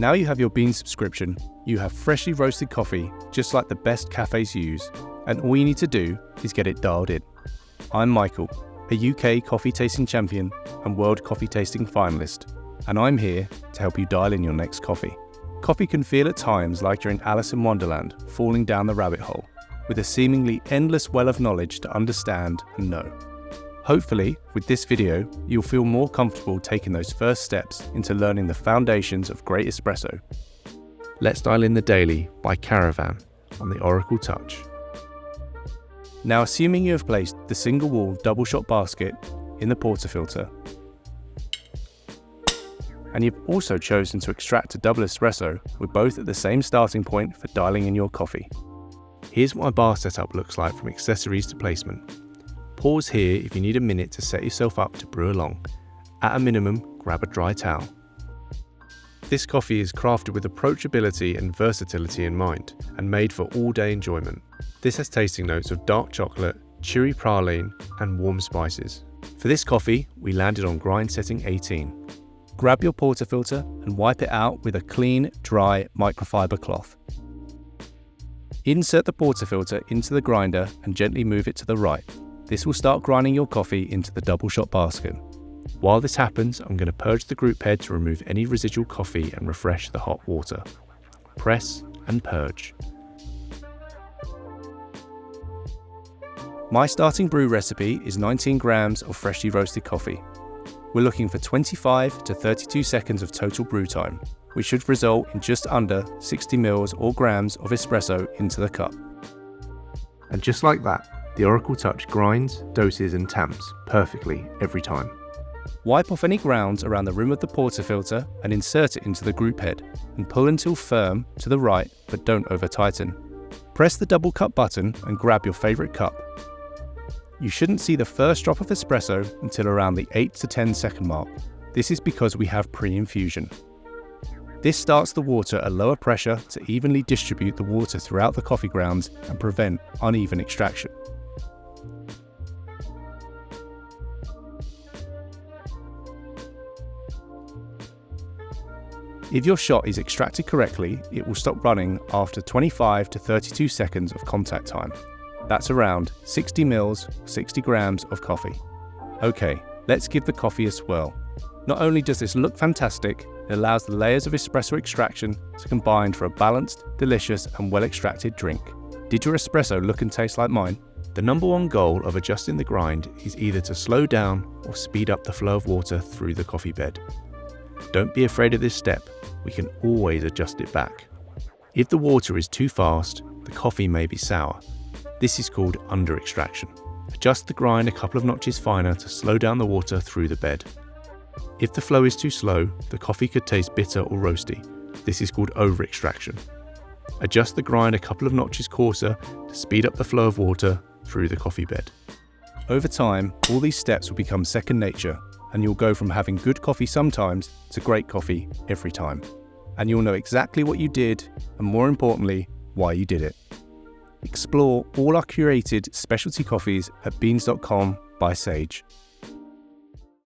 Now you have your Beanz subscription, you have freshly roasted coffee just like the best cafes use, and all you need to do is get it dialed in. I'm Michael, a UK coffee tasting champion and world coffee tasting finalist, and I'm here to help you dial in your next coffee. Coffee can feel at times like you're in Alice in Wonderland, falling down the rabbit hole, with a seemingly endless well of knowledge to understand and know. Hopefully, with this video, you'll feel more comfortable taking those first steps into learning the foundations of great espresso. Let's dial in the daily by Caravan on the Oracle Touch. Now, assuming you have placed the single wall double shot basket in the portafilter, and you've also chosen to extract a double espresso with both at the same starting point for dialing in your coffee. Here's what my bar setup looks like from accessories to placement. Pause here if you need a minute to set yourself up to brew along. At a minimum, grab a dry towel. This coffee is crafted with approachability and versatility in mind, and made for all-day enjoyment. This has tasting notes of dark chocolate, chewy praline, and warm spices. For this coffee, we landed on grind setting 18. Grab your portafilter and wipe it out with a clean, dry microfiber cloth. Insert the portafilter into the grinder and gently move it to the right. This will start grinding your coffee into the double shot basket. While this happens, I'm going to purge the group head to remove any residual coffee and refresh the hot water. Press and purge. My starting brew recipe is 19 grams of freshly roasted coffee. We're looking for 25 to 32 seconds of total brew time, which should result in just under 60 mils or grams of espresso into the cup. And just like that, the Oracle Touch grinds, doses and tamps perfectly every time. Wipe off any grounds around the rim of the portafilter and insert it into the group head, and pull until firm to the right, but don't over tighten. Press the double cup button and grab your favourite cup. You shouldn't see the first drop of espresso until around the 8 to 10 second mark. This is because we have pre-infusion. This starts the water at lower pressure to evenly distribute the water throughout the coffee grounds and prevent uneven extraction. If your shot is extracted correctly, it will stop running after 25 to 32 seconds of contact time. That's around 60 mils, 60 grams of coffee. Okay, let's give the coffee a swirl. Not only does this look fantastic, it allows the layers of espresso extraction to combine for a balanced, delicious and well-extracted drink. Did your espresso look and taste like mine? The number one goal of adjusting the grind is either to slow down or speed up the flow of water through the coffee bed. Don't be afraid of this step, we can always adjust it back. If the water is too fast, the coffee may be sour. This is called under extraction. Adjust the grind a couple of notches finer to slow down the water through the bed. If the flow is too slow, the coffee could taste bitter or roasty. This is called over extraction. Adjust the grind a couple of notches coarser to speed up the flow of water through the coffee bed. Over time, all these steps will become second nature, and you'll go from having good coffee sometimes to great coffee every time. And you'll know exactly what you did, and more importantly, why you did it. Explore all our curated specialty coffees at beanz.com by Sage.